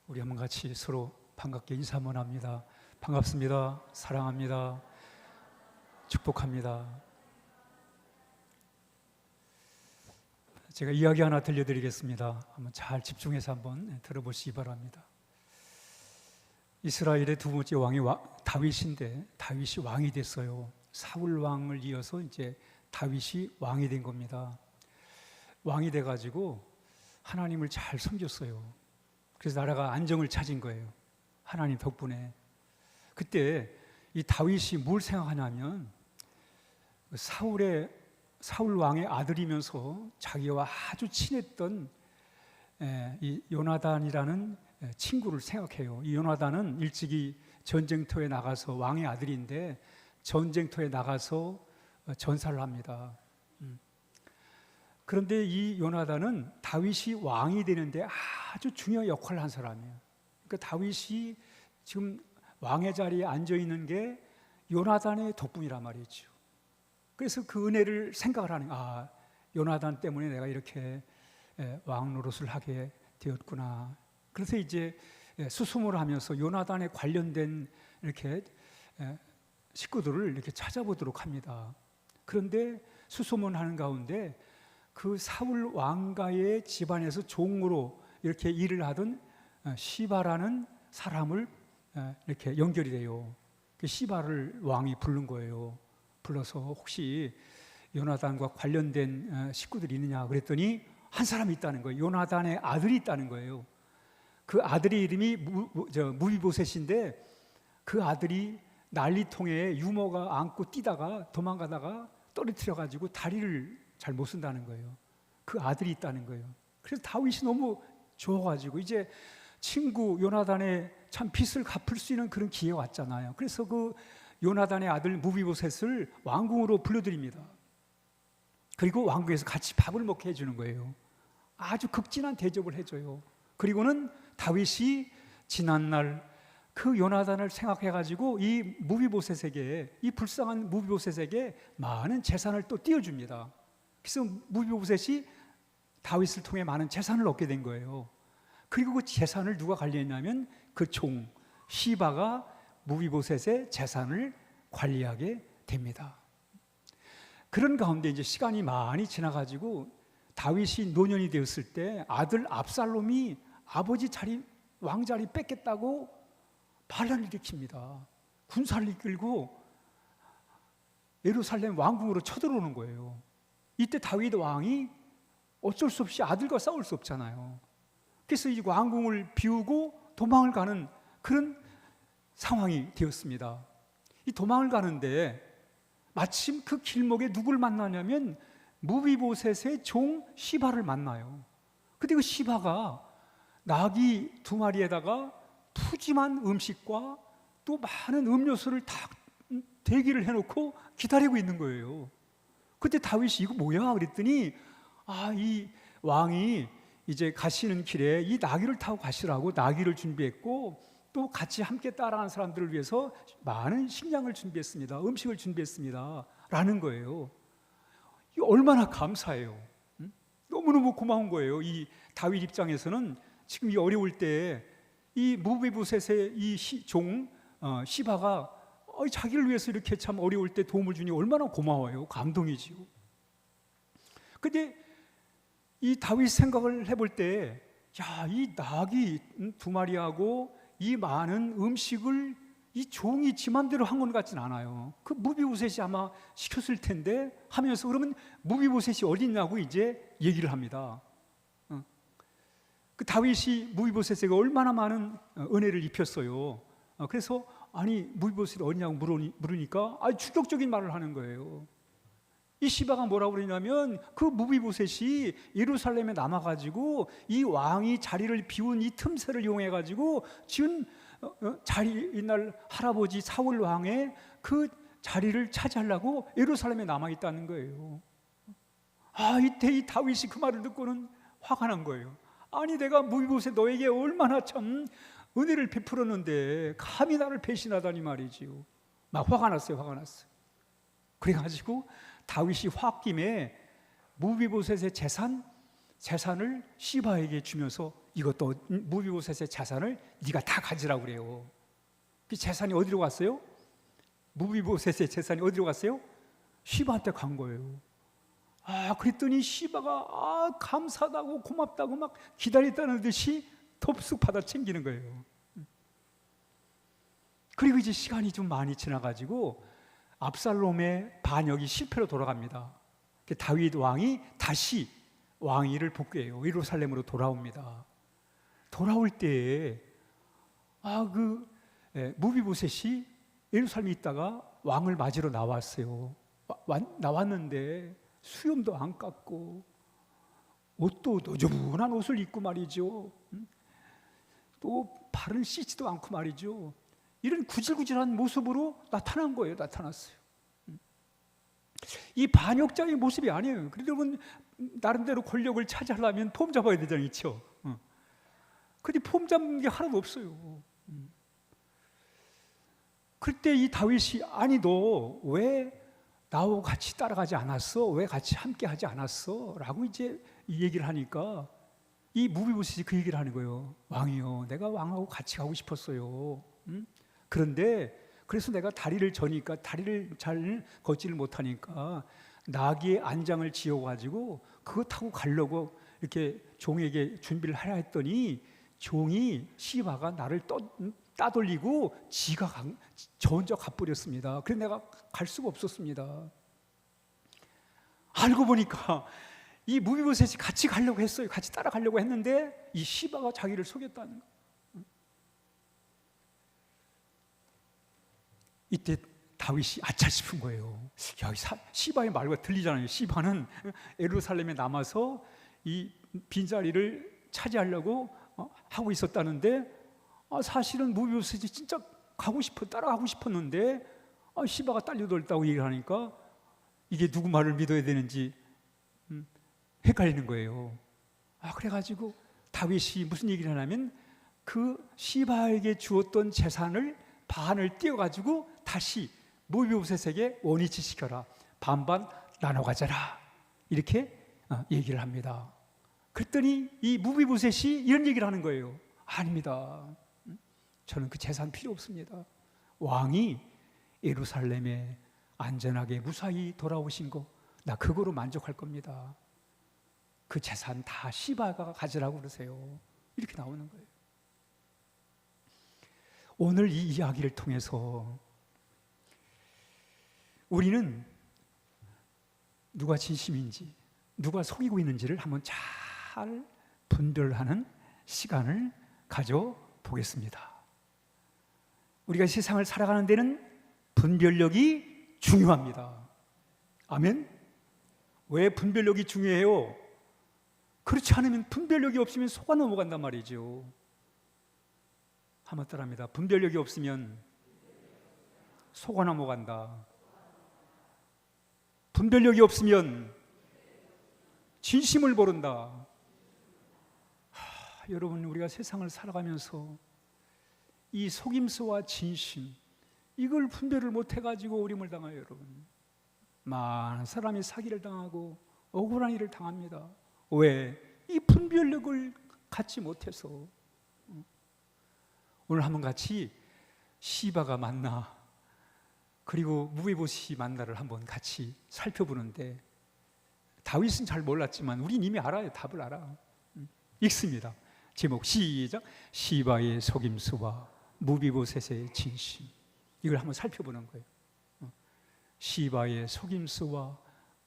우리 한번 같이 서로 반갑게 인사 한번 합니다. 반갑습니다. 사랑합니다. 축복합니다. 제가 이야기 하나 들려드리겠습니다. 한번 잘 집중해서 한번 들어보시기 바랍니다. 이스라엘의 두 번째 왕이 다윗인데, 다윗이 왕이 됐어요. 사울 왕을 이어서 이제 다윗이 왕이 된 겁니다. 왕이 돼가지고 하나님을 잘 섬겼어요. 그래서 나라가 안정을 찾은 거예요. 하나님 덕분에. 그때 이 다윗이 뭘 생각하냐면, 사울 왕의 아들이면서 자기와 아주 친했던 이 요나단이라는 친구를 생각해요. 이 요나단은 일찍이 전쟁터에 나가서, 왕의 아들인데 전쟁터에 나가서 전사를 합니다. 그런데 이 요나단은 다윗이 왕이 되는데 아주 중요한 역할을 한 사람이에요. 그러니까 다윗이 지금 왕의 자리에 앉아 있는 게 요나단의 덕분이란 말이죠. 그래서 그 은혜를 생각을 하는, 요나단 때문에 내가 이렇게 왕 노릇을 하게 되었구나. 그래서 이제 수소문을 하면서 요나단에 관련된 이렇게 식구들을 이렇게 찾아보도록 합니다. 그런데 수소문하는 가운데 그 사울 왕가의 집안에서 종으로 이렇게 일을 하던 시바라는 사람을 이렇게 연결이 돼요. 그 시바를 왕이 부른 거예요. 불러서 혹시 요나단과 관련된 식구들이 있느냐 그랬더니 한 사람이 있다는 거예요. 요나단의 아들이 있다는 거예요. 그 아들의 이름이 무비보셋인데, 그 아들이 난리통에 유모가 안고 뛰다가 도망가다가 떨어뜨려가지고 다리를 잘 못 쓴다는 거예요. 그 아들이 있다는 거예요. 그래서 다윗이 너무 좋아가지고 이제 친구 요나단의 참 빚을 갚을 수 있는 그런 기회가 왔잖아요. 그래서 그 요나단의 아들 무비보셋을 왕궁으로 불러들입니다. 그리고 왕궁에서 같이 밥을 먹게 해주는 거예요. 아주 극진한 대접을 해줘요. 그리고는 다윗이 지난날 그 요나단을 생각해가지고 이 무비보셋에게, 이 불쌍한 무비보셋에게 많은 재산을 또 띄워줍니다. 그래서 무비보셋이 다윗을 통해 많은 재산을 얻게 된 거예요. 그리고 그 재산을 누가 관리했냐면 그 종 시바가 무비보셋의 재산을 관리하게 됩니다. 그런 가운데 이제 시간이 많이 지나가지고 다윗이 노년이 되었을 때 아들 압살롬이 아버지 자리, 왕자리 뺏겠다고 반란을 일으킵니다. 군사를 이끌고 예루살렘 왕궁으로 쳐들어오는 거예요. 이때 다윗 왕이 어쩔 수 없이 아들과 싸울 수 없잖아요. 그래서 이 왕궁을 비우고 도망을 가는 그런 상황이 되었습니다. 이 도망을 가는데 마침 그 길목에 누굴 만나냐면 무비보셋의 종 시바를 만나요. 근데 그 시바가 나귀 2마리에다가 푸짐한 음식과 또 많은 음료수를 다 대기를 해놓고 기다리고 있는 거예요. 그때 다윗이 이거 뭐야? 그랬더니 이 왕이 이제 가시는 길에 이 나귀를 타고 가시라고 나귀를 준비했고, 또 같이 함께 따라가는 사람들을 위해서 많은 식량을 준비했습니다. 음식을 준비했습니다. 라는 거예요. 이거 얼마나 감사해요. 너무너무 고마운 거예요. 이 다윗 입장에서는 지금 이 어려울 때 이 무비보셋의 이 종 시바가 자기를 위해서 이렇게 참 어려울 때 도움을 주니 얼마나 고마워요. 감동이지요. 근데 이 다윗 생각을 해볼 때, 이 나귀 2마리하고 이 많은 음식을 이 종이 지 맘대로 한 것 같진 않아요. 그 무비보셋이 아마 시켰을 텐데 하면서, 그러면 무비보셋이 어딨냐고 이제 얘기를 합니다. 그 다윗이 무비보셋에게 얼마나 많은 은혜를 입혔어요. 그래서 무비보셋이 어디냐고 물으니까 충격적인 말을 하는 거예요. 이 시바가 뭐라고 그러냐면, 그 무비보셋이 예루살렘에 남아가지고 이 왕이 자리를 비운 이 틈새를 이용해가지고 지금 이날 할아버지 사울 왕의 그 자리를 차지하려고 예루살렘에 남아있다는 거예요. 이때 이 다윗이 그 말을 듣고는 화가 난 거예요. 내가 무비보셋 너에게 얼마나 참 은혜를 베풀었는데 감히 나를 배신하다니 말이지요. 막 화가 났어요. 그래가지고 다윗이 홧김에 무비보셋의 재산 재산을 시바에게 주면서 이것도 무비보셋의 재산을 네가 다 가지라고 그래요. 그 재산이 어디로 갔어요? 무비보셋의 재산이 어디로 갔어요? 시바한테 간 거예요. 그랬더니 시바가 감사하다고 고맙다고 막 기다렸다는 듯이 덥석 받아 챙기는 거예요. 그리고 이제 시간이 좀 많이 지나가지고 압살롬의 반역이 실패로 돌아갑니다. 다윗 왕이 다시 왕위를 복귀해요. 예루살렘으로 돌아옵니다. 돌아올 때에 무비보셋이 예루살렘에 있다가 왕을 맞으러 나왔어요. 나왔는데 수염도 안 깎고 옷도 너저분한 옷을 입고 말이죠. 또 발을 씻지도 않고 말이죠. 이런 구질구질한 모습으로 나타난 거예요. 나타났어요. 이 반역자의 모습이 아니에요. 그런데 여러분, 나름대로 권력을 차지하려면 폼 잡아야 되잖아요. 그렇죠? 근데 폼 잡는 게 하나도 없어요. 그때 이 다윗이 아니 너 왜 나하고 같이 따라가지 않았어? 왜 같이 함께 하지 않았어? 라고 이제 이 얘기를 하니까 이 무비보셋이 그 얘기를 하는 거예요. 왕이요, 내가 왕하고 같이 가고 싶었어요. 그런데 그래서 내가 다리를 저니까 다리를 잘 걷지를 못하니까 나귀의 안장을 지어가지고 그거 타고 가려고 이렇게 종에게 준비를 하려 했더니 종이 시바가 나를 따돌리고 지가 저 혼자 가버렸습니다. 그래서 내가 갈 수가 없었습니다. 알고 보니까 이 무비보셋이 같이 가려고 했어요. 같이 따라가려고 했는데 이 시바가 자기를 속였다는 거예요. 이때 다윗이 아차 싶은 거예요. 야, 시바의 말과 들리잖아요. 시바는 예루살렘에 남아서 이 빈자리를 차지하려고 하고 있었다는데 사실은 무비보셋이 진짜 따라가고 싶었는데 시바가 딸려들었다고 얘기를 하니까 이게 누구 말을 믿어야 되는지 헷갈리는 거예요. 그래가지고 다윗이 무슨 얘기를 하냐면 그 시바에게 주었던 재산을 반을 띄어가지고 다시 무비보셋에게 원위치 시켜라. 반반 나눠 가져라. 이렇게 얘기를 합니다. 그랬더니 이 무비보셋이 이런 얘기를 하는 거예요. 아닙니다. 저는 그 재산 필요 없습니다. 왕이 예루살렘에 안전하게 무사히 돌아오신 거 나 그거로 만족할 겁니다. 그 재산 다 시바가 가지라고 그러세요. 이렇게 나오는 거예요. 오늘 이 이야기를 통해서 우리는 누가 진심인지 누가 속이고 있는지를 한번 잘 분별하는 시간을 가져보겠습니다. 우리가 세상을 살아가는 데는 분별력이 중요합니다. 아멘? 왜 분별력이 중요해요? 그렇지 않으면 분별력이 없으면 속아 넘어간단 말이죠. 한번 따라합니다. 분별력이 없으면 속아 넘어간다. 분별력이 없으면 진심을 모른다. 여러분, 우리가 세상을 살아가면서 이 속임수와 진심, 이걸 분별을 못해가지고 어림을 당해요. 여러분, 많은 사람이 사기를 당하고 억울한 일을 당합니다. 왜? 이 분별력을 갖지 못해서. 오늘 한번 같이 시바가 만나 그리고 무비보셋이 만나를 한번 같이 살펴보는데, 다윗은 잘 몰랐지만 우린 이미 알아요. 답을 알아. 읽습니다. 제목 시작. 시바의 속임수와 무비보셋의 진심. 이걸 한번 살펴보는 거예요. 시바의 속임수와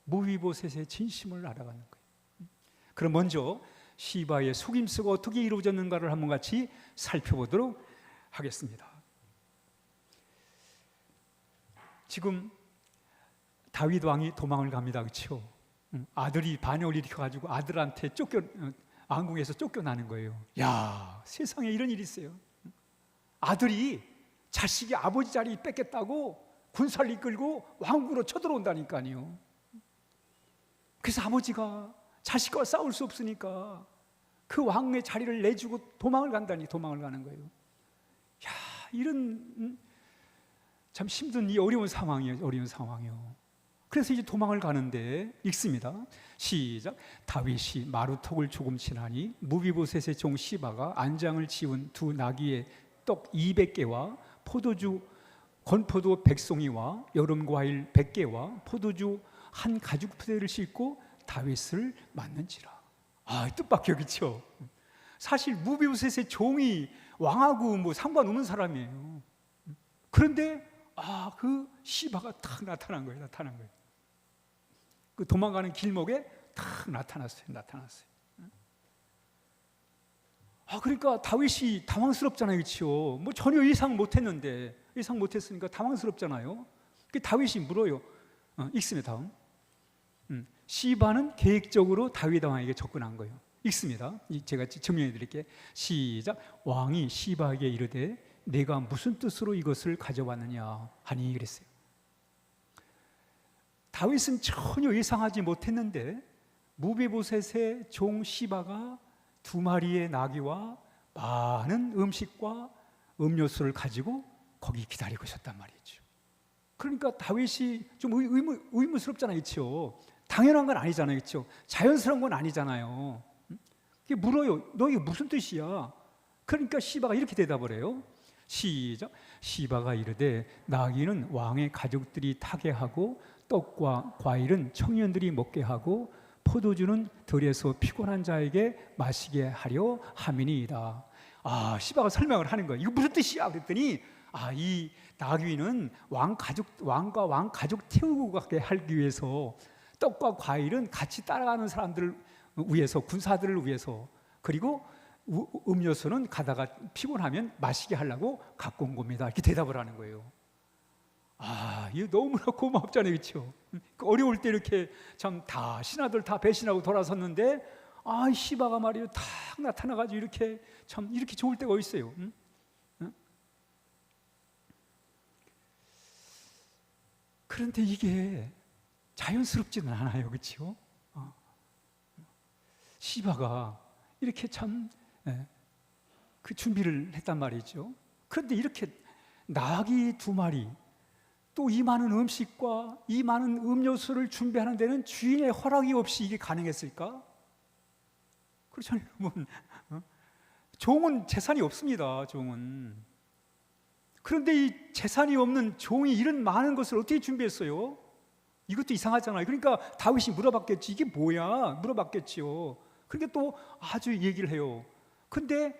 무비보셋의 진심을 알아가는 거예요. 그럼 먼저 시바의 속임수가 어떻게 이루어졌는가를 한번 같이 살펴보도록 하겠습니다. 지금 다윗 왕이 도망을 갑니다. 그렇죠? 아들이 반역을 일으켜가지고 아들한테 왕궁에서 쫓겨나는 거예요. 야, 세상에 이런 일이 있어요. 아들이 자식이 아버지 자리 뺏겠다고 군사를 이끌고 왕궁으로 쳐들어온다니까요. 그래서 아버지가 자식과 싸울 수 없으니까 그 왕의 자리를 내주고 도망을 가는 거예요. 야, 이런 참 힘든 이 어려운 상황이에요. 그래서 이제 도망을 가는데 읽습니다. 시작. 다윗이 마루턱을 조금 지나니 무비보셋의 종 시바가 안장을 지운 두 나귀의 떡 200개와 포도주 건포도 100송이와 여름 과일 100개와 포도주 한 가죽 부대를 싣고 다윗을 맞는지라. 뜻밖의 그렇죠. 사실 무비보셋의 종이 왕하고 뭐 상관없는 사람이에요. 그런데 그 시바가 탁 나타난 거예요. 그 도망가는 길목에 탁 나타났어요. 그러니까 다윗이 당황스럽잖아요, 그렇죠? 뭐 전혀 예상 못했으니까 당황스럽잖아요. 그 다윗이 물어요. 읽습니다. 다음. 시바는 계획적으로 다윗 왕에게 접근한 거예요. 읽습니다. 제가 증명해 드릴게요. 시작. 왕이 시바에게 이르되 내가 무슨 뜻으로 이것을 가져왔느냐 하니 그랬어요. 다윗은 전혀 예상하지 못했는데 무비보셋의 종 시바가 두 마리의 나귀와 많은 음식과 음료수를 가지고 거기 기다리고 있었단 말이죠. 그러니까 다윗이 좀 의문스럽잖아요, 그렇죠? 당연한 건 아니잖아요, 그렇죠? 자연스러운 건 아니잖아요. 그게 물어요. 너 이게 무슨 뜻이야? 그러니까 시바가 이렇게 대답을 해요. 시작. 시바가 이르되 나귀는 왕의 가족들이 타게 하고 떡과 과일은 청년들이 먹게 하고 포도주는 들에서 피곤한 자에게 마시게 하려 함이니이다. 시바가 설명을 하는 거예요. 이거 무슨 뜻이야? 그랬더니 이 나귀는 왕과 왕 가족 태우고 가게 하기 위해서 떡과 과일은 같이 따라가는 사람들을 위해서, 군사들을 위해서, 그리고 음료수는 가다가 피곤하면 마시게 하려고 갖고 온 겁니다. 이렇게 대답을 하는 거예요. 이거 너무나 고맙잖아요, 그렇죠? 어려울 때 이렇게 참 다 신하들 다 배신하고 돌아섰는데 시바가 말이에요 탁 나타나가지고 이렇게 좋을 때가 어디 있어요? 그런데 이게 자연스럽지는 않아요, 그렇죠? 시바가 이렇게 그 준비를 했단 말이죠. 그런데 이렇게 나귀 두 마리, 또 이 많은 음식과 이 많은 음료수를 준비하는 데는 주인의 허락이 없이 이게 가능했을까? 그렇잖아요, 여러분. 종은 재산이 없습니다, 종은. 그런데 이 재산이 없는 종이 이런 많은 것을 어떻게 준비했어요? 이것도 이상하잖아요. 그러니까 다윗이 물어봤겠지. 이게 뭐야? 물어봤겠지요. 그러니까 또 아주 얘기를 해요. 근데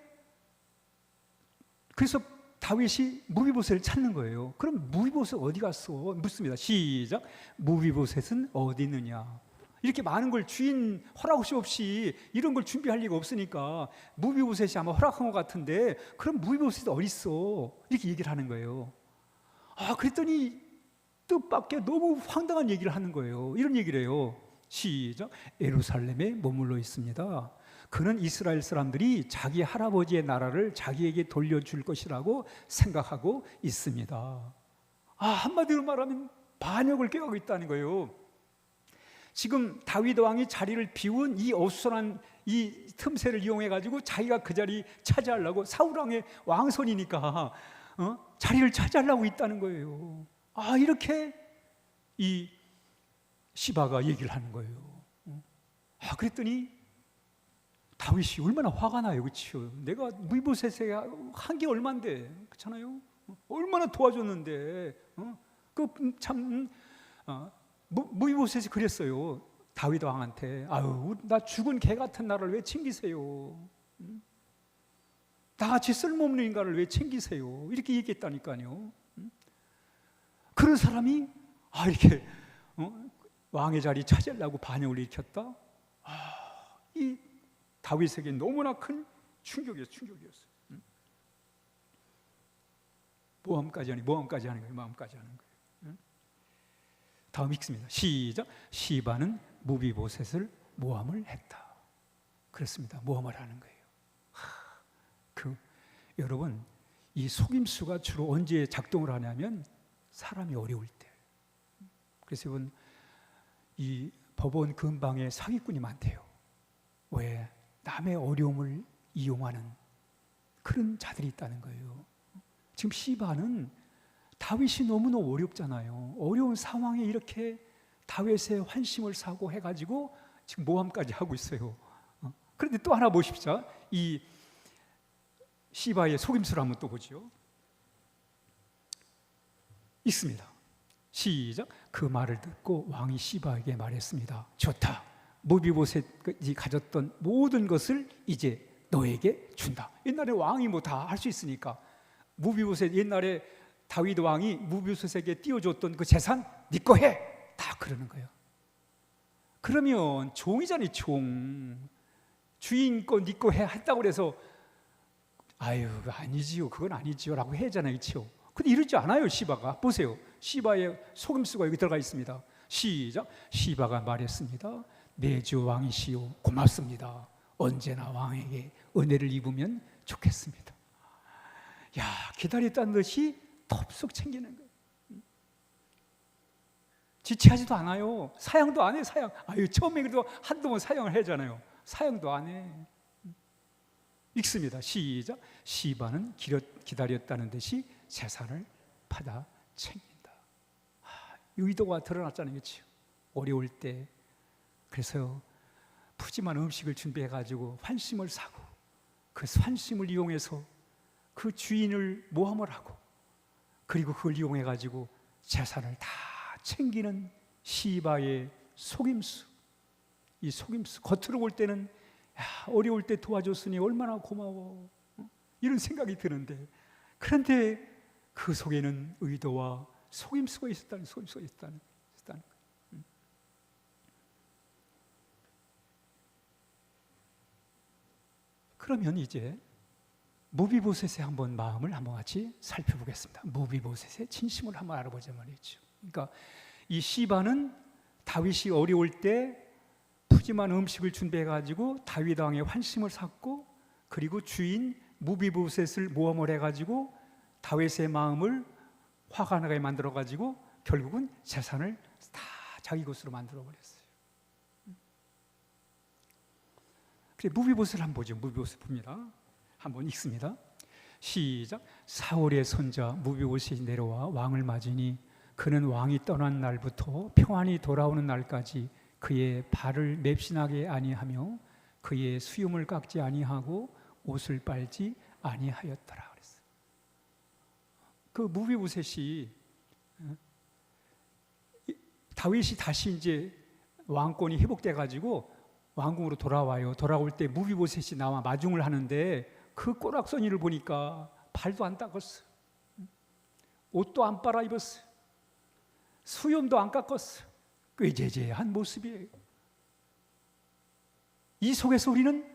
그래서 다윗이 무비보셋을 찾는 거예요. 그럼 무비보셋 어디 갔어? 묻습니다. 시작. 무비보셋은 어디 있느냐? 이렇게 많은 걸 주인 허락 없이 이런 걸 준비할 리가 없으니까 무비보셋이 아마 허락한 것 같은데 그럼 무비보셋이 어디 있어? 이렇게 얘기를 하는 거예요. 그랬더니 뜻밖의 너무 황당한 얘기를 하는 거예요. 이런 얘기를 해요. 시작. 예루살렘에 머물러 있습니다. 그는 이스라엘 사람들이 자기 할아버지의 나라를 자기에게 돌려줄 것이라고 생각하고 있습니다. 한마디로 말하면 반역을 꾀하고 있다는 거예요. 지금 다윗 왕이 자리를 비운 이 어수선한 이 틈새를 이용해 가지고 자기가 그 자리 차지하려고, 사울 왕의 왕손이니까 자리를 차지하려고 있다는 거예요. 이렇게 이 시바가 얘기를 하는 거예요. 그랬더니 다윗이 얼마나 화가 나요, 그렇죠? 내가 무비보셋에 한 게 얼만데, 그렇잖아요? 얼마나 도와줬는데, 무비보셋이 그랬어요. 다윗 왕한테, 나 죽은 개 같은 나를 왜 챙기세요? 나같이 쓸모없는 인간을 왜 챙기세요? 이렇게 얘기했다니까요. 그런 사람이 이렇게 왕의 자리 차지하려고 반역을 일으켰다. 이 다윗에게 너무나 큰 충격이었어요. 모함까지 하는 거예요. 다음 읽습니다. 시작. 시바는 무비보셋을 모함을 했다. 그렇습니다. 모함을 하는 거예요. 여러분, 이 속임수가 주로 언제 작동을 하냐면 사람이 어려울 때. 그래서 여러분, 이 법원 근방에 사기꾼이 많대요. 왜? 남의 어려움을 이용하는 그런 자들이 있다는 거예요. 지금 시바는 다윗이 너무너무 어렵잖아요. 어려운 상황에 이렇게 다윗의 환심을 사고 해가지고 지금 모함까지 하고 있어요. 그런데 또 하나 보십시오. 이 시바의 속임수를 한번 또 보죠. 있습니다. 시작. 그 말을 듣고 왕이 시바에게 말했습니다. 좋다. 무비보셋이 가졌던 모든 것을 이제 너에게 준다. 옛날에 왕이 뭐 다 할 수 있으니까 무비보셋, 옛날에 다윗 왕이 무비보셋에게 띄워줬던 그 재산 네 거 해. 다 그러는 거예요. 그러면 종이잖아요. 종. 주인 거 네 거 해 했다고 그래서 아유 아니지요, 그건 아니지요 라고 해야잖아요. 그렇죠? 근데 이러지 않아요. 시바가. 보세요. 시바의 속임수가 여기 들어가 있습니다. 시작. 시바가 말했습니다. 내 주 왕이시오, 고맙습니다. 언제나 왕에게 은혜를 입으면 좋겠습니다. 야, 기다렸다는 듯이 덥석 챙기는 거예요. 지체하지도 않아요. 사양도 안 해. 사양. 아유, 처음에 그래도 한동안 사양을 하잖아요. 사양도 안 해. 읽습니다. 시작. 시바는 기다렸다는 듯이 재산을 받아 챙긴다. 의도가 드러났잖아요. 그렇죠? 어려울 때. 그래서 푸짐한 음식을 준비해가지고 환심을 사고 그 환심을 이용해서 그 주인을 모함을 하고 그리고 그걸 이용해가지고 재산을 다 챙기는 시바의 속임수. 이 속임수. 겉으로 볼 때는 야, 어려울 때 도와줬으니 얼마나 고마워. 이런 생각이 드는데 그런데 그 속에는 의도와 속임수가 있었다는 속임수가 있었다는 거예요. 그러면 이제 무비보셋의 한번 마음을 한번 같이 살펴보겠습니다. 무비보셋의 진심을 한번 알아보자 말이죠. 그러니까 이 시바는 다윗이 어려울 때 푸짐한 음식을 준비해가지고 다윗 왕의 환심을 샀고 그리고 주인 무비보셋을 모함을 해가지고 다윗의 마음을 화가 나게 만들어가지고 결국은 재산을 다 자기 것으로 만들어버렸어요. 무비보셋을 한번 보죠. 무비보셋 봅니다. 한번 읽습니다. 시작. 사울의 손자 무비보셋이 내려와 왕을 맞으니 그는 왕이 떠난 날부터 평안히 돌아오는 날까지 그의 발을 맵신하게 아니하며 그의 수염을 깎지 아니하고 옷을 빨지 아니하였더라 그랬어요. 그 무비보셋이 다윗이 다시 이제 왕권이 회복돼 가지고 왕궁으로 돌아와요. 돌아올 때 무비보셋이 나와 마중을 하는데 그 꼬락서니를 보니까 발도 안 닦았어. 옷도 안 빨아 입었어. 수염도 안 깎았어. 꾀죄죄한 모습이에요. 이 속에서 우리는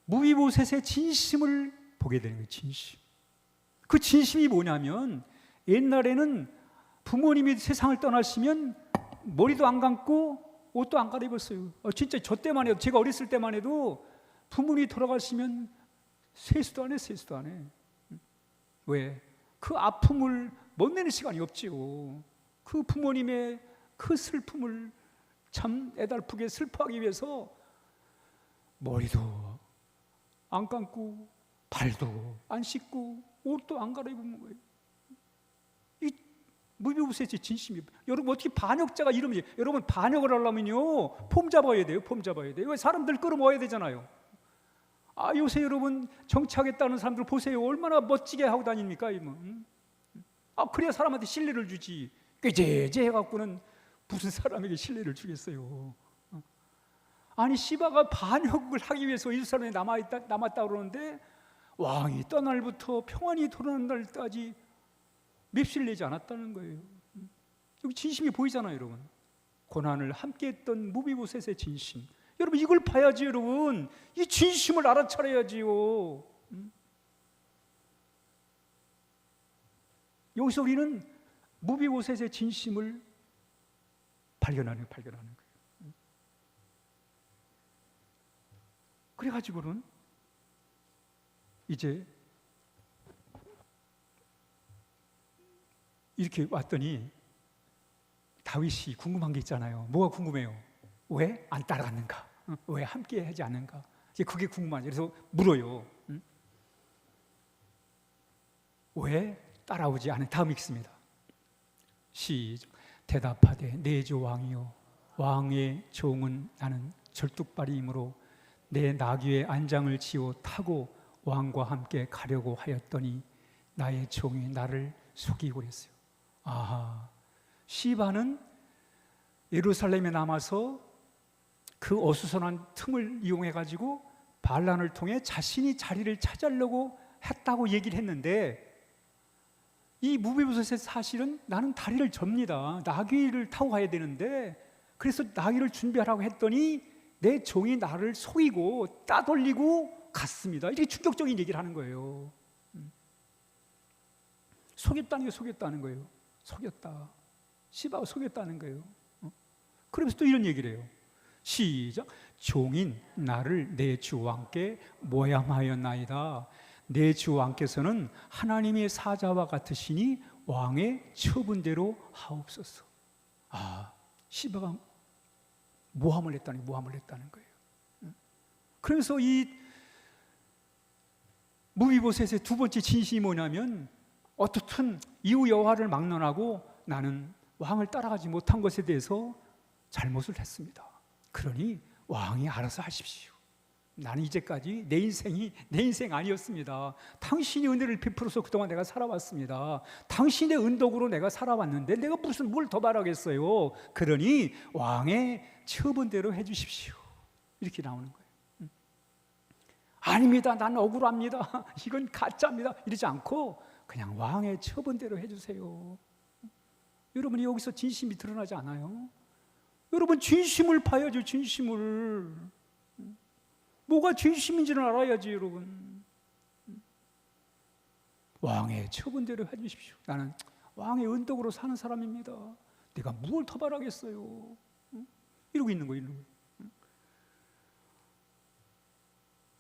무비보셋의 진심을 보게 되는 거예요. 진심. 그 진심이 뭐냐면 옛날에는 부모님이 세상을 떠나시면 머리도 안 감고 옷도 안 갈아입었어요. 진짜 저 때만 해도, 제가 어렸을 때만 해도 부모님이 돌아가시면 세수도 안 해, 세수도 안 해. 왜? 그 아픔을 못 내는 시간이 없지요. 그 부모님의 그 슬픔을 참 애달프게 슬퍼하기 위해서 머리도 안 감고 발도 안 씻고 옷도 안 갈아입는 거예요. 이 무비보셋의 진심이. 여러분 어떻게 반역자가 이러면, 여러분 반역을 하려면요 폼 잡아야 돼요. 폼 잡아야 돼요. 왜? 사람들 끌어모아야 되잖아요. 요새 여러분 정치하겠다는 사람들 보세요. 얼마나 멋지게 하고 다닙니까? 그래야 사람한테 신뢰를 주지. 꾀죄죄 해갖고는 무슨 사람에게 신뢰를 주겠어요. 아니 시바가 반역을 하기 위해서 이스라엘에 남았다 그러는데 왕이 떠날 날부터 평안히 돌아오는 날까지 맵실 내지 않았다는 거예요. 여기 진심이 보이잖아요, 여러분. 고난을 함께했던 무비보셋의 진심. 여러분 이걸 봐야지, 여러분. 이 진심을 알아차려야지요. 여기서 우리는 무비보셋의 진심을 발견하는 거예요. 그래가지고는 이제 이렇게 왔더니 다윗이 궁금한 게 있잖아요. 뭐가 궁금해요? 왜 안 따라갔는가? 왜 함께 하지 않는가? 이제 그게 궁금하죠. 그래서 물어요. 왜 따라오지 않은? 다음 읽습니다. 시작. 대답하되 내 주 왕이요 왕의 종은 나는 절뚝발이이므로 내 나귀의 안장을 지어 타고 왕과 함께 가려고 하였더니 나의 종이 나를 속이고 그랬어요. 아하, 시바는 예루살렘에 남아서 그 어수선한 틈을 이용해 가지고 반란을 통해 자신이 자리를 찾으려고 했다고 얘기를 했는데, 이 무비보셋의 사실은 나는 다리를 접니다. 나귀를 타고 가야 되는데, 그래서 나귀를 준비하라고 했더니 내 종이 나를 속이고 따돌리고 갔습니다. 이렇게 충격적인 얘기를 하는 거예요. 속였다는 게 속였다는 거예요. 속였다. 시바가 속였다는 거예요. 그러면서 또 이런 얘기를 해요. 시작. 종인 나를 내 주 왕께 모함하였나이다. 내 주 왕께서는 하나님의 사자와 같으시니 왕의 처분대로 하옵소서. 아, 시바가 모함을 했다는 거예요. 그래서 이 무비보셋의 두 번째 진심이 뭐냐면, 어떻든 이후 여호와를 막론하고 나는 왕을 따라가지 못한 것에 대해서 잘못을 했습니다. 그러니 왕이 알아서 하십시오. 나는 이제까지 내 인생 아니었습니다. 당신이 은혜를 베풀어서 그동안 내가 살아왔습니다. 당신의 은덕으로 내가 살아왔는데 내가 무슨 뭘 더 바라겠어요. 그러니 왕의 처분대로 해주십시오. 이렇게 나오는 거예요. 아닙니다. 난 억울합니다. 이건 가짜입니다. 이러지 않고 그냥 왕의 처분대로 해주세요. 여러분이 여기서 진심이 드러나지 않아요? 여러분, 진심을 봐야죠. 진심을. 뭐가 진심인지를 알아야지, 여러분. 왕의 처분대로 해주십시오. 나는 왕의 은덕으로 사는 사람입니다. 내가 뭘 더 바라겠어요. 이러고 있는 거예요.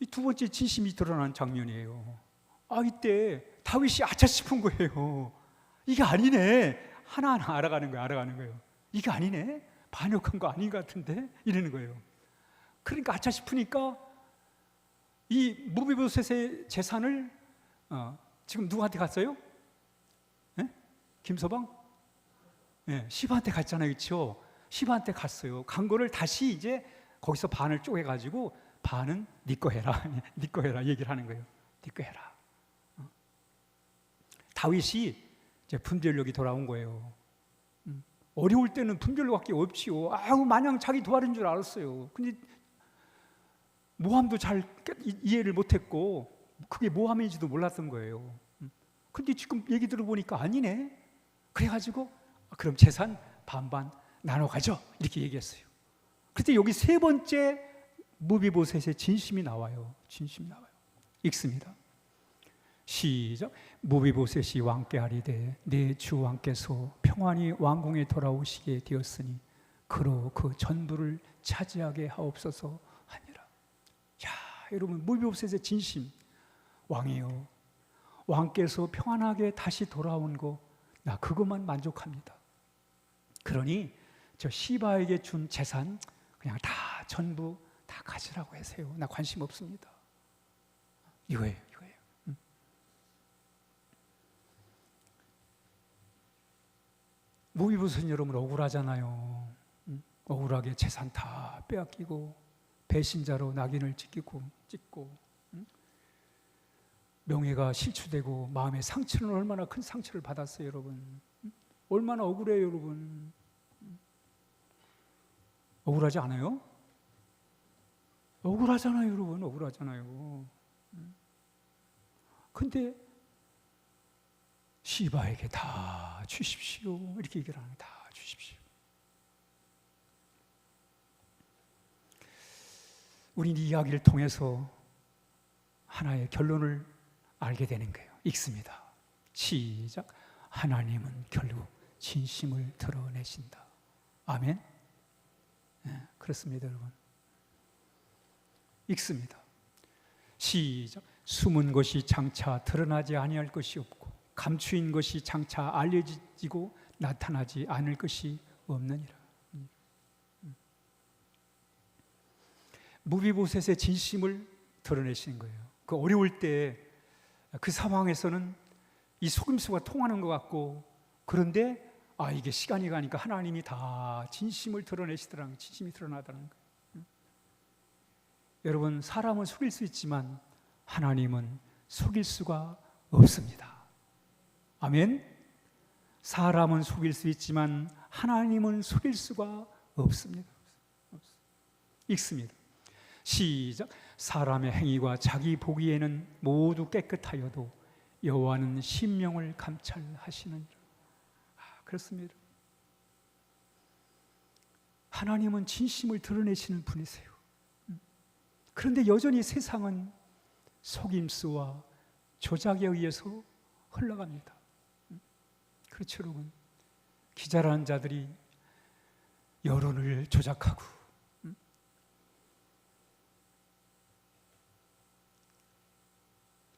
이 두 번째 진심이 드러난 장면이에요. 이때 다윗이 아차 싶은 거예요. 이게 아니네. 하나하나 알아가는 거예요. 이게 아니네. 반역한 거 아닌 것 같은데? 이러는 거예요. 그러니까 아차 싶으니까 이 무비보셋의 재산을 지금 누구한테 갔어요? 네? 김서방? 네, 시바한테 갔잖아요. 그렇죠? 시바한테 갔어요. 간 거를 다시 이제 거기서 반을 쪼개가지고 반은 네 거 해라. 네 거 해라 얘기를 하는 거예요. 네 거 해라. 다윗이 이제 분별력이 돌아온 거예요. 어려울 때는 분별력밖에 없지요. 마냥 자기 도와준 줄 알았어요. 근데 모함도 잘 이해를 못했고 그게 모함인지도 몰랐던 거예요. 근데 지금 얘기 들어보니까 아니네. 그래가지고 그럼 재산 반반 나눠 가져 이렇게 얘기했어요. 그때 여기 세 번째 무비보셋의 진심이 나와요. 진심이 나와요. 읽습니다. 시작. 무비보셋이 왕께 아뢰되 내 주 왕께서 평안히 왕궁에 돌아오시게 되었으니 그로 그 전부를 차지하게 하옵소서 하니라. 야, 여러분, 무비보셋의 진심. 왕이요, 왕께서 평안하게 다시 돌아온 거 나 그것만 만족합니다. 그러니 저 시바에게 준 재산 그냥 다 전부 다 가지라고 하세요. 나 관심 없습니다. 이거예요. 무비보셋 여러분 억울하잖아요. 억울하게 재산 다 빼앗기고 배신자로 낙인을 찍고 명예가 실추되고 마음의 상처는 얼마나 큰 상처를 받았어요, 여러분. 얼마나 억울해요, 여러분. 억울하지 않아요? 억울하잖아요, 여러분. 억울하잖아요. 근데 시바에게 다 주십시오. 이렇게 얘기를 하는 거예요. 다 주십시오. 우리는 이 이야기를 통해서 하나의 결론을 알게 되는 거예요. 읽습니다. 시작. 하나님은 결국 진심을 드러내신다. 아멘. 네, 그렇습니다, 여러분. 읽습니다. 시작. 숨은 것이 장차 드러나지 아니할 것이 없고 감추인 것이 장차 알려지고 나타나지 않을 것이 없느니라. 무비보셋의 진심을 드러내시는 거예요. 그 어려울 때 그 상황에서는 이 속임수가 통하는 것 같고, 그런데 이게 시간이 가니까 하나님이 다 진심을 드러내시더라는 거예요. 진심이 드러나더라는 거예요. 여러분, 사람은 속일 수 있지만 하나님은 속일 수가 없습니다. 아멘. 사람은 속일 수 있지만 하나님은 속일 수가 없습니다. 읽습니다. 시작. 사람의 행위가 자기 보기에는 모두 깨끗하여도 여호와는 심령을 감찰하시느니라. 그렇습니다. 하나님은 진심을 드러내시는 분이세요. 그런데 여전히 세상은 속임수와 조작에 의해서 흘러갑니다. 그렇죠, 여러분. 기자라는 자들이 여론을 조작하고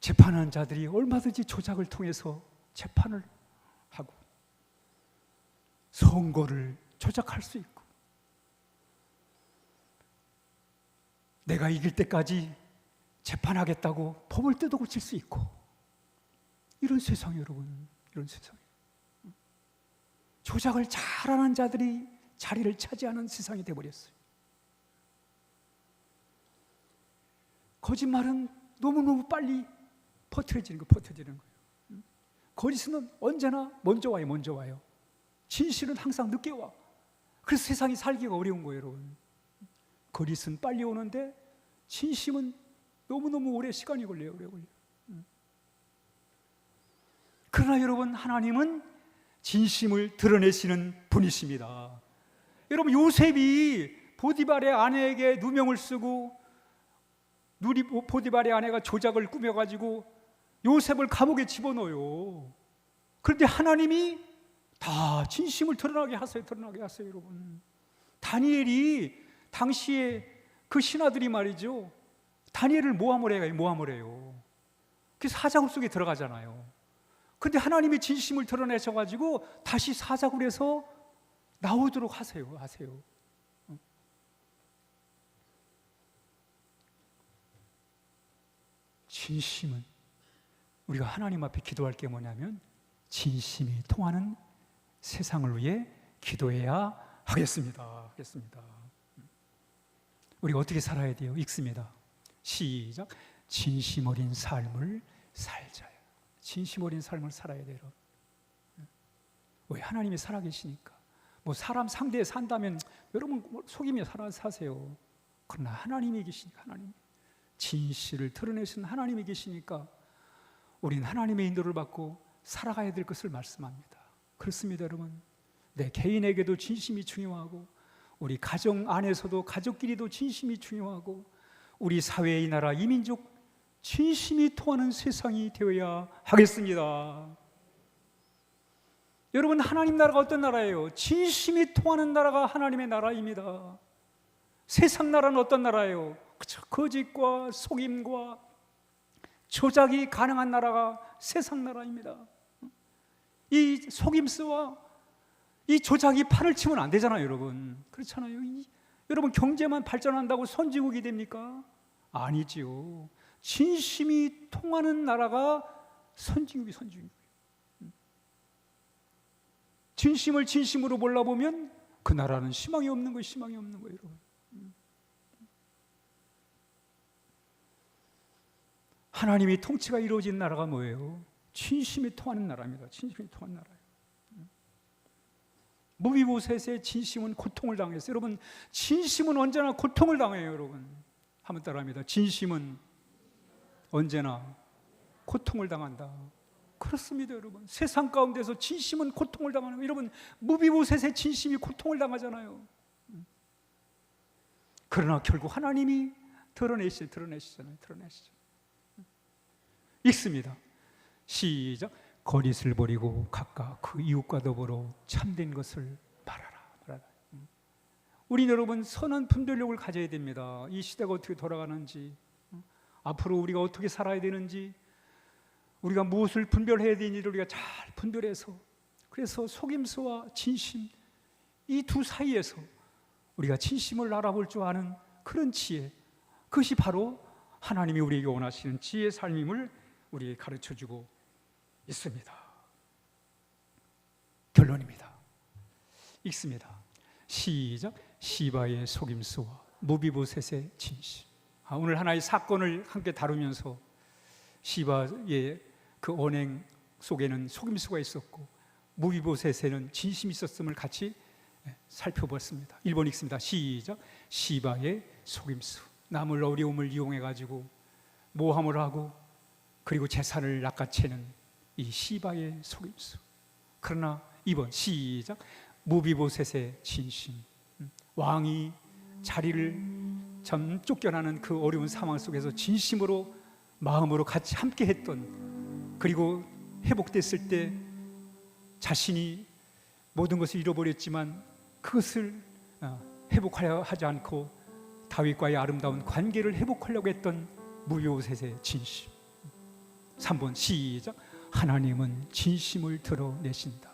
재판하는 자들이 얼마든지 조작을 통해서 재판을 하고 선거를 조작할 수 있고 내가 이길 때까지 재판하겠다고 법을 뜯어 고칠 수 있고 이런 세상이에요, 여러분. 이런 세상. 조작을 잘하는 자들이 자리를 차지하는 세상이 되어버렸어요. 거짓말은 너무너무 빨리 퍼뜨려지는 거예요. 거짓은 언제나 먼저 와요. 진실은 항상 늦게 와. 그래서 세상이 살기가 어려운 거예요, 여러분. 거짓은 빨리 오는데 진심은 너무너무 오래 시간이 걸려요. 그러나 여러분, 하나님은 진심을 드러내시는 분이십니다. 여러분, 요셉이 보디발의 아내에게 누명을 쓰고 보디발의 아내가 조작을 꾸며가지고 요셉을 감옥에 집어넣어요. 그런데 하나님이 다 진심을 드러나게 하세요, 여러분. 다니엘이 당시에 그 신하들이 말이죠, 다니엘을 모함을 해요. 그래서 사자굴 속에 들어가잖아요. 근데 하나님이 진심을 드러내셔가지고 다시 사자굴에서 나오도록 하세요. 진심은, 우리가 하나님 앞에 기도할 게 뭐냐면 진심이 통하는 세상을 위해 기도해야 하겠습니다. 우리가 어떻게 살아야 돼요? 읽습니다. 시작. 진심 어린 삶을 살자요. 진심 어린 삶을 살아야 돼요. 왜? 하나님이 살아계시니까. 사람 상대에 산다면 여러분 속이며 사세요. 그러나 하나님이 계시니까, 하나님 진실을 드러내신 하나님이 계시니까 우린 하나님의 인도를 받고 살아가야 될 것을 말씀합니다. 그렇습니다, 여러분. 내 개인에게도 진심이 중요하고 우리 가정 안에서도 가족끼리도 진심이 중요하고 우리 사회, 이 나라, 이 민족 진심이 통하는 세상이 되어야 하겠습니다. 여러분, 하나님 나라가 어떤 나라예요? 진심이 통하는 나라가 하나님의 나라입니다. 세상 나라는 어떤 나라예요? 그렇죠. 거짓과 속임과 조작이 가능한 나라가 세상 나라입니다. 이 속임수와 이 조작이 판을 치면 안 되잖아요, 여러분. 그렇잖아요. 여러분, 경제만 발전한다고 선진국이 됩니까? 아니지요. 진심이 통하는 나라가 선진국이에요. 진심을 진심으로 몰라보면 그 나라는 희망이 없는 거예요, 여러분. 하나님이 통치가 이루어진 나라가 뭐예요? 진심이 통하는 나라입니다. 진심이 통하는 나라예요. 무비보셋의 진심은 고통을 당했어요. 여러분, 진심은 언제나 고통을 당해요, 여러분. 한번 따라합니다. 진심은 언제나 고통을 당한다. 그렇습니다, 여러분. 세상 가운데서 진심은 고통을 당하는 거예요. 여러분, 무비보셋의 진심이 고통을 당하잖아요. 그러나 결국 하나님이 드러내시잖아요. 읽습니다. 시작. 거짓을 버리고 각각 그 이웃과 더불어 참된 것을 말하라. 우리 여러분, 선한 분별력을 가져야 됩니다. 이 시대가 어떻게 돌아가는지, 앞으로 우리가 어떻게 살아야 되는지, 우리가 무엇을 분별해야 되는지를 우리가 잘 분별해서, 그래서 속임수와 진심, 이 두 사이에서 우리가 진심을 알아볼 줄 아는 그런 지혜, 그것이 바로 하나님이 우리에게 원하시는 지혜의 삶임을 우리에게 가르쳐주고 있습니다. 결론입니다. 읽습니다. 시작. 시바의 속임수와 무비보셋의 진실. 오늘 하나의 사건을 함께 다루면서 시바의 그 언행 속에는 속임수가 있었고 무비보셋에는 진심이 있었음을 같이 살펴봤습니다. 1번 읽습니다. 시작. 시바의 속임수. 남을 어려움을 이용해 가지고 모함을 하고 그리고 재산을 낚아채는 이 시바의 속임수. 그러나 2번 시작. 무비보셋의 진심. 왕이 자리를 쫓겨나는 그 어려운 상황 속에서 진심으로 마음으로 같이 함께 했던, 그리고 회복됐을 때 자신이 모든 것을 잃어버렸지만 그것을 회복하려 하지 않고 다윗과의 아름다운 관계를 회복하려고 했던 무비보셋의 진심. 3번 시작. 하나님은 진심을 드러내신다.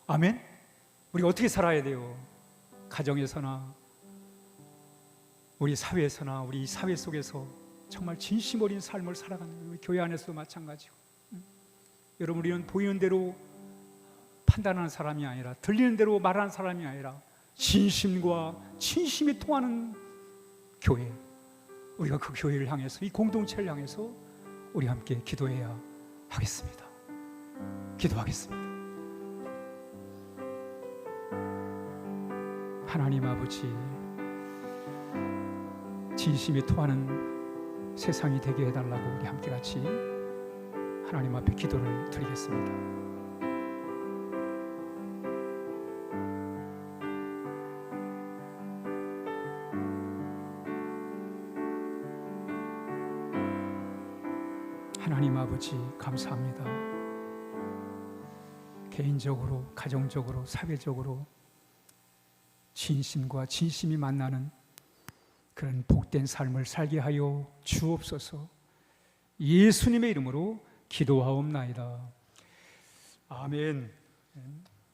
아멘. 우리 어떻게 살아야 돼요? 가정에서나 우리 사회에서나 우리 사회 속에서 정말 진심 어린 삶을 살아가는, 우리 교회 안에서도 마찬가지고. 여러분, 우리는 보이는 대로 판단하는 사람이 아니라, 들리는 대로 말하는 사람이 아니라 진심과 진심이 통하는 교회, 우리가 그 교회를 향해서, 이 공동체를 향해서 우리 함께 기도해야 하겠습니다. 기도하겠습니다. 하나님 아버지, 진심이 통하는 세상이 되게 해달라고 우리 함께 같이 하나님 앞에 기도를 드리겠습니다. 하나님 아버지, 감사합니다. 개인적으로, 가정적으로, 사회적으로 진심과 진심이 만나는 그런 복된 삶을 살게 하여 주옵소서. 예수님의 이름으로 기도하옵나이다. 아멘.